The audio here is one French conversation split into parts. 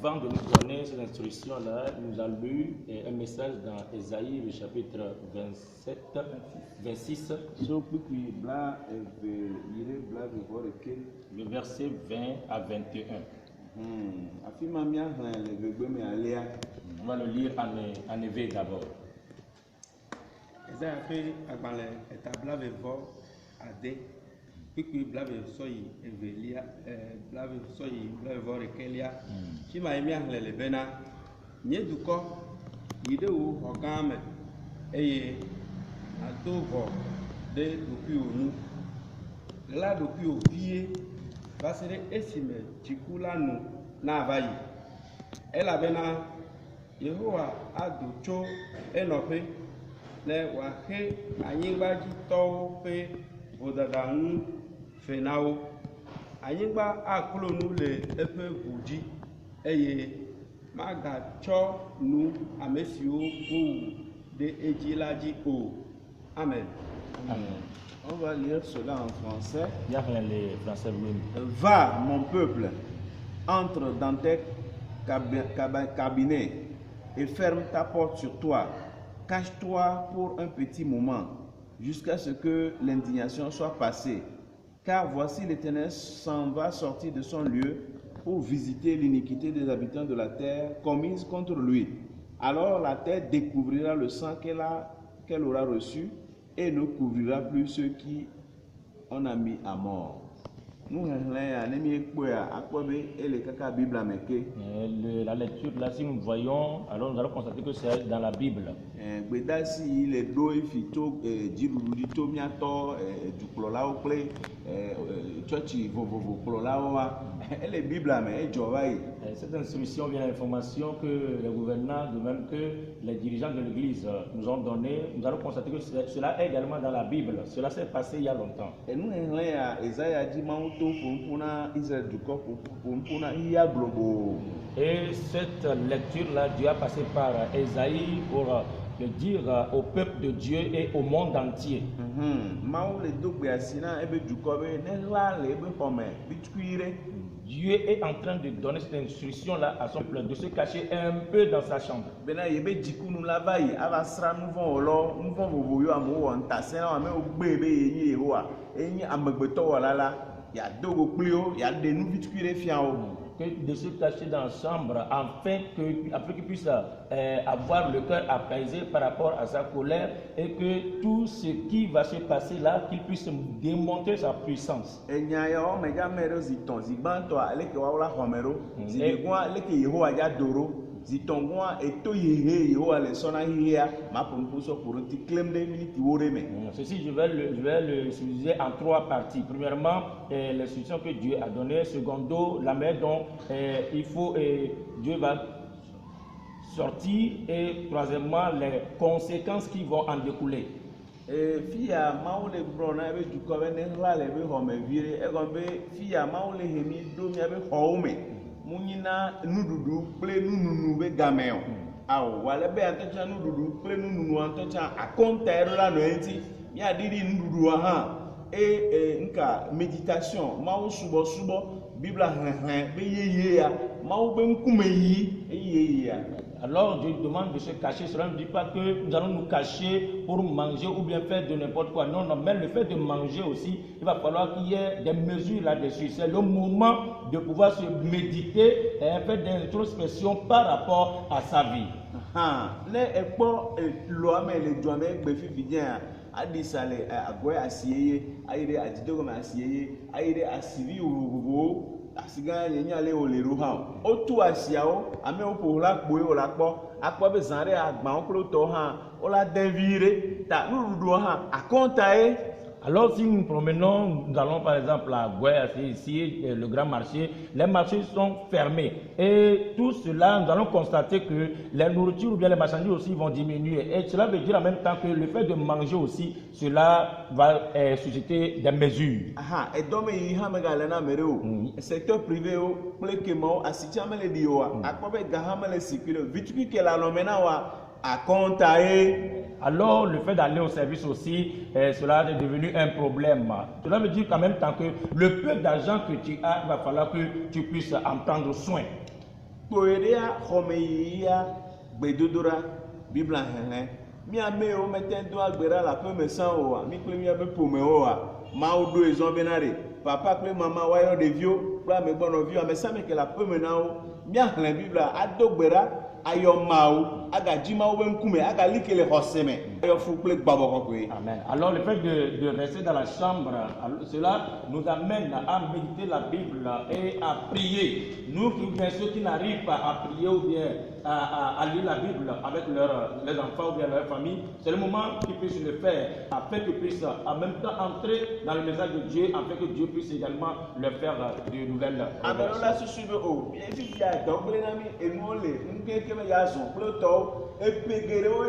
avant de nous donner cette instruction-là, il nous a lu un message dans Ésaïe, le chapitre 26, le verset 20 à 21. On va le lire en éveil d'abord. Ésaïe fait établir ade kpikpi blave soyi evelia blave soyi blave vɔ ɖekelia fima ye miaxlẽ le bena nye dukɔ yi ɖe wò xɔ gã me eye ado vɔ ɖe ɖokuiwò nu ɣla ɖokuiwò vie va se ɖe esime dziku la nu nava yi elabena Yehowa ado tso enɔƒe ne wòaxe anyigbadzitɔwo ƒe vodada ŋu fe na wo. Anyigba aklo nu le eƒe ʋu dzi eye magatsɔ nu ame siwo wowu ɖe edzi la dzi o. Amen. Amen. On va lire cela en français. Va, mon peuple, entre dans tes cabinets et ferme ta porte sur toi. Cache-toi pour un petit moment, jusqu'à ce que l'indignation soit passée. Car voici l'Éternel s'en va sortir de son lieu pour visiter l'iniquité des habitants de la terre commise contre lui. Alors la terre découvrira le sang qu'elle aura reçu et ne couvrira plus ceux qui on a mis à mort. La lecture là, si nous voyons, alors nous allons constater que c'est dans la Bible. Cette instruction vient l'information que les gouvernants, de même que les dirigeants de l'Église nous ont donné. Nous allons constater que cela est également dans la Bible. Cela s'est passé il y a longtemps. Et cette lecture-là, Dieu a passé par Ésaïe pour le dire au peuple de Dieu et au monde entier. Dieu est en train de donner cette instruction-là à son peuple, de se cacher un peu dans sa chambre. De se cacher dans la chambre afin qu'il puisse avoir le cœur apaisé par rapport à sa colère et que tout ce qui va se passer là, qu'il puisse démontrer sa puissance. Ceci, je vais le utiliser en trois parties. Premièrement, l'instruction que Dieu a donnée. Secondo, la manière dont Dieu va sortir. Et troisièmement, les conséquences qui vont en découler. Munina nududu ple nununu be gameo awo wale be antacha nududu ple nununu antacha akonta erola no enti ya didi nududu aha nka méditation mawo subo Bible be yeye ya mawo be nkume yi yeye ya. Alors Dieu demande de se cacher. Cela ne dit pas que nous allons nous cacher pour manger ou bien faire de n'importe quoi. Non, mais le fait de manger aussi, il va falloir qu'il y ait des mesures là-dessus. C'est le moment de pouvoir se méditer et faire des introspection par rapport à sa vie. Asiga nyenya le oleru ha otu asiawo ame opola gboe ola kpo akpo be zanre agba oklo to ha ola devire ta nurudu ha akonta e. Alors si nous promenons, nous allons par exemple à Goué, ici, le grand marché, les marchés sont fermés. Et tout cela, nous allons constater que les nourritures ou bien les marchandises aussi vont diminuer. Et cela veut dire en même temps que le fait de manger aussi, cela va susciter des mesures. Et donc, il y a un secteur privé, alors le fait d'aller au service aussi, cela est devenu un problème. Cela veut dire qu'en même temps que le peu d'argent que tu as, il va falloir que tu puisses en prendre soin. Kpoerea xɔmeyiya gbedodora Bible hɛhɛ. Miamewo mete do agbera la ƒe me sã oa. Mi kple miabe ƒomewoa. Mawu ɖo ezɔ bena ɖe. Papa kple mama woayɔ ɖeviwo kple amegbɔnɔviwo amesame ke le aƒe me na wo. Miahlẽ Bible ado gbe ɖa ayɔ Mawu agadzi Mawu ƒe ŋkume agali ke le xɔse me. Ayɔ fu kple gbɔgbɔ kɔkɔe. Amen. Alors le fait de rester dans la chambre, cela nous amène à méditer la Bible et à prier. Nous qui bien ceux qui n'arrivent pas à prier ou bien à lire la Bible avec les enfants ou bien leur famille, c'est le moment qu'ils puissent le faire afin qu'ils puissent en même temps entrer dans le message de Dieu afin que Dieu puisse également leur faire de nouvelles. Alors là, ce suivre oh, bien sûr, il y a donc les amis et nous les, nous qui me yazons, plutôt et péguero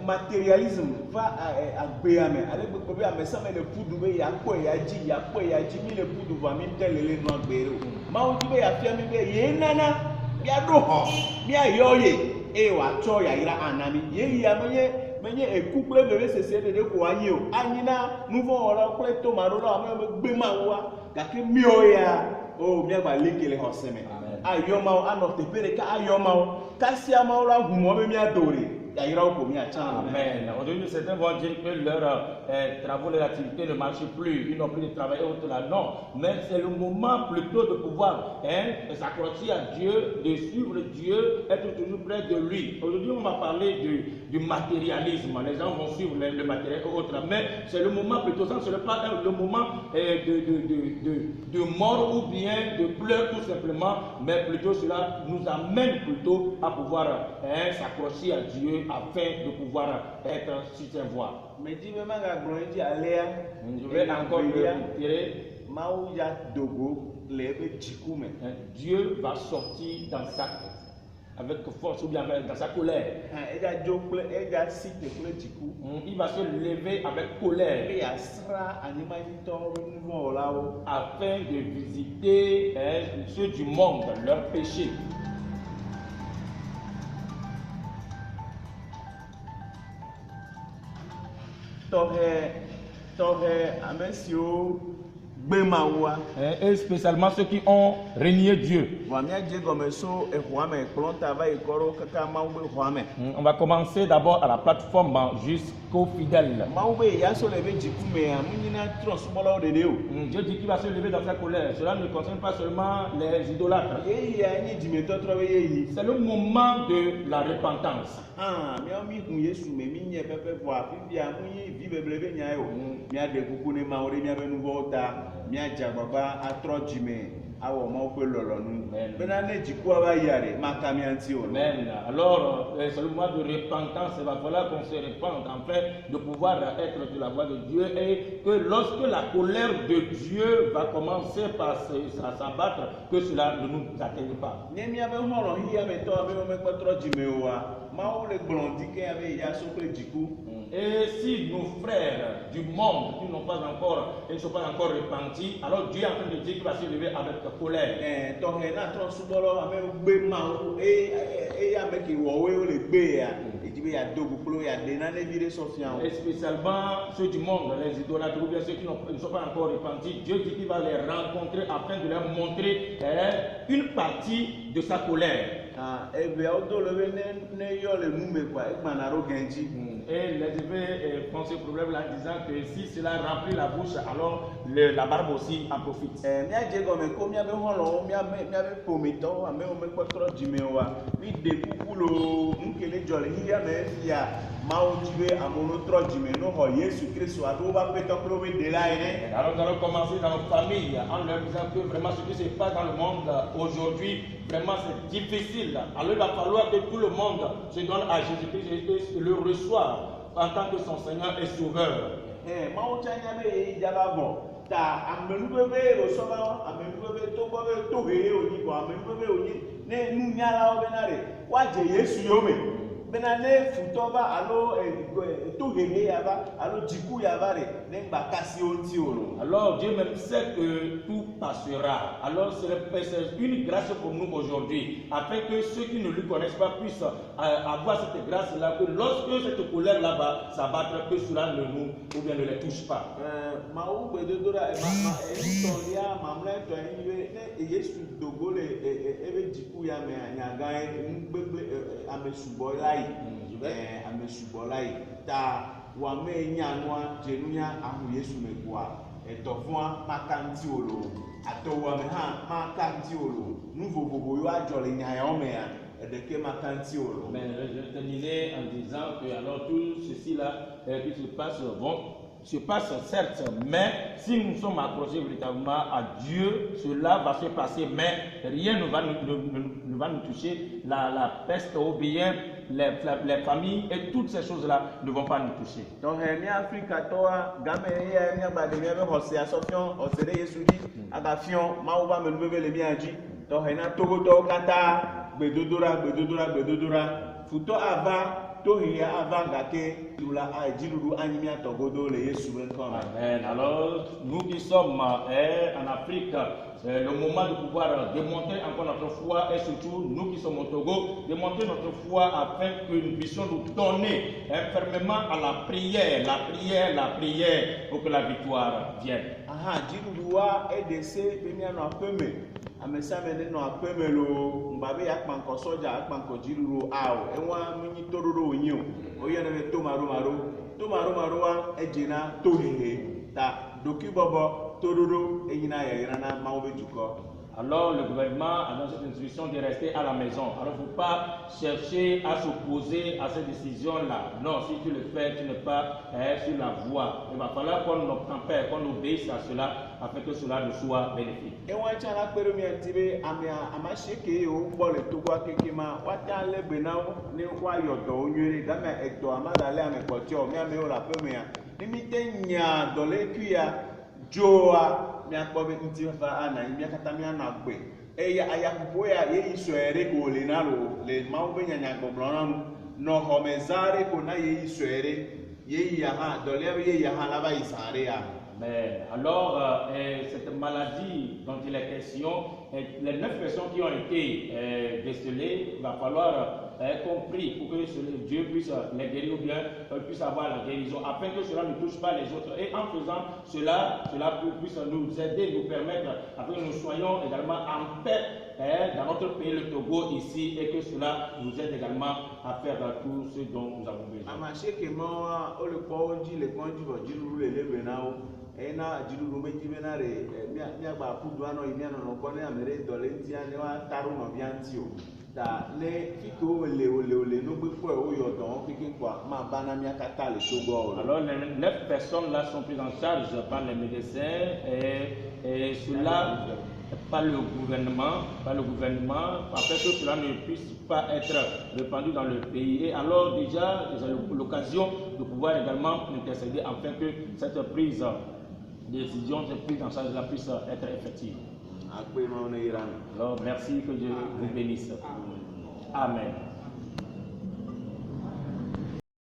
matérialisme va à béame. Allez beaucoup bien, mais ça met le poudre il y a quoi il y a dit mille poudre va mille tel les noirs béro. Maou tu vas faire mi bé yenana. Bia do ho bia yoye e wa cho ya ira anami ye ya menye ekuple bebe sese de ko ayi o anyina nuvo ora kle to maro la me gbe ma wa gake mi o ya o bia ba lekele ho seme ayo ma o ano te pere ka ayo ma o kasia ma o la humo be mi adore. Amen. Aujourd'hui, certains vont dire que leurs travaux, leurs activités ne marchent plus, ils n'ont plus de travail et autres là. Non, mais c'est le moment plutôt de pouvoir s'accrocher à Dieu, de suivre Dieu, être toujours près de lui. Aujourd'hui, on va parler du matérialisme. Les gens vont suivre le matériel et autres, mais c'est le moment plutôt, ça, ce n'est pas le moment de mort ou bien de pleurs tout simplement, mais plutôt cela nous amène plutôt à pouvoir s'accrocher à Dieu afin de pouvoir être sur ses voies. Mais dis même à Glondi Aléa, je vais encore le retirer. Maouya Dogo, les Tchikoume. Dieu va sortir dans sa avec force ou bien dans sa colère. Il va se lever avec colère afin de visiter ceux du monde, leurs péchés. Et spécialement ceux qui ont renié Dieu. On va commencer d'abord à la plateforme jusqu'aux fidèles. Dieu dit qu'il va se lever dans sa colère. Cela ne concerne pas seulement les idolâtres. C'est le moment de la repentance. Alors, c'est le moment de repentance. Il va falloir qu'on se repente afin de pouvoir être de la voie de Dieu et que lorsque la colère de Dieu va commencer par s'abattre, que cela ne nous atteigne pas. Et si nos frères du monde qui n'ont pas encore, ils ne sont pas encore repentis, alors Dieu est en train de dire qu'il va se lever avec colère. Et spécialement ceux du monde, les idolâtres ou bien ceux qui ne sont pas encore repentis, Dieu dit qu'il va les rencontrer afin de leur montrer une partie de sa colère. Et les évêques font ce problème là en disant que si cela remplit la bouche, alors la barbe aussi en profite. Alors nous allons commencer dans nos familles en leur disant que vraiment ce qui se passe dans le monde aujourd'hui, vraiment c'est difficile. Alors il va falloir que tout le monde se donne à Jésus-Christ et le reçoive en tant que son Seigneur et Sauveur. Benane futoba alo tohele yaba alo jiku yaba ne bakasi onti olo. Alors Dieu même sait que tout passera. Alors c'est une grâce pour nous aujourd'hui, afin que ceux qui ne lui connaissent pas puissent avoir cette grâce là, que lorsque cette colère là va s'abattre, que cela ne nous ou bien ne les touche pas. Maou bedodora ma estoria mamle to eniwe ne Yesu dogole ebe diku ya me nyaga ngbegbe amesubo lai amesubo lai ta wa me nyanwa jenuya ahu Yesu megwa etofua makanti olo atowa me ha makanti olo nuvovovo yo ajole nyaya o me ya edeke makanti olo. Mais je terminais en disant que alors tout ceci là qui se passe se passe certes, mais si nous sommes accrochés véritablement à Dieu, cela va se passer, mais rien ne va nous toucher. La peste ou bien les familles et toutes ces choses-là ne vont pas nous toucher. Donc, en Afrique, toi, gamme ya mi agba de mi ebe hose asofion osere Yesu di agafion ma wo ba me lube le mi aji. Donc, en Togo to kata bedodora futo ava tohiya ava gake lula ajilulu animia togodo le Yesu encore. Amen. Alors, nous qui sommes en Afrique, c'est le moment de pouvoir démontrer encore notre foi et surtout nous qui sommes au Togo, démontrer notre foi afin que nous puissions nous donner fermement à la prière pour que la victoire vienne. Aha, jiluluwa edese bemia no apeme. Amesame no apeme lo mbabe yakpanko soja yakpanko jilulu awo enwa munyi tororo onyo oyene be tomaro wa ejina tohehe ta doki bobo tororo enyina yayirana mawo juko. Alors le gouvernement a dans cette instruction de rester à la maison. Alors il ne faut pas chercher à s'opposer à cette décision-là. Non, si tu le fais, tu n'es pas sur la voie. Il va falloir qu'on tempère, qu'on obéisse à cela afin que cela nous soit bénéfique. Et on tient la première amasheke au bol et tout quoi que ma wata le benao ne wa yodo onyere dama eto amadale amekotio mi ame o la première limite nya dole kuya joa mi akpobe ntifa ana mi akata mi ana gbe eya ayakupo ya ye isoere ko le na lo le mawo be nya gbogbon no homezare ko na ye isoere ye ya ha dole ye ya ha la ba isare ya. Mais alors, cette maladie dont il est question, les 9 personnes qui ont été décelées, il va falloir compris pour que Dieu puisse les guérir ou bien puisse avoir la guérison, afin que cela ne touche pas les autres. Et en faisant cela puisse nous aider, nous permettre, afin que nous soyons également en paix dans notre pays, le Togo, ici, et que cela nous aide également à faire tout ce dont nous avons besoin. Ena jilulu meji benare mi agba pudu ano imi ano no kone amere dole ntia ne wa taru no bianti o da le fiko ole no gbe po o yo don pikin kwa ma bana mi akata le Togo. Alors les 9 personnes là sont prises en charge par les médecins et cela par le gouvernement afin que cela ne puisse pas être répandu dans le pays. Et alors déjà j'ai l'occasion de pouvoir également intercéder afin que cette prise décision, cette prise en charge puisse être effective. Alors merci, que Dieu vous bénisse. Amen.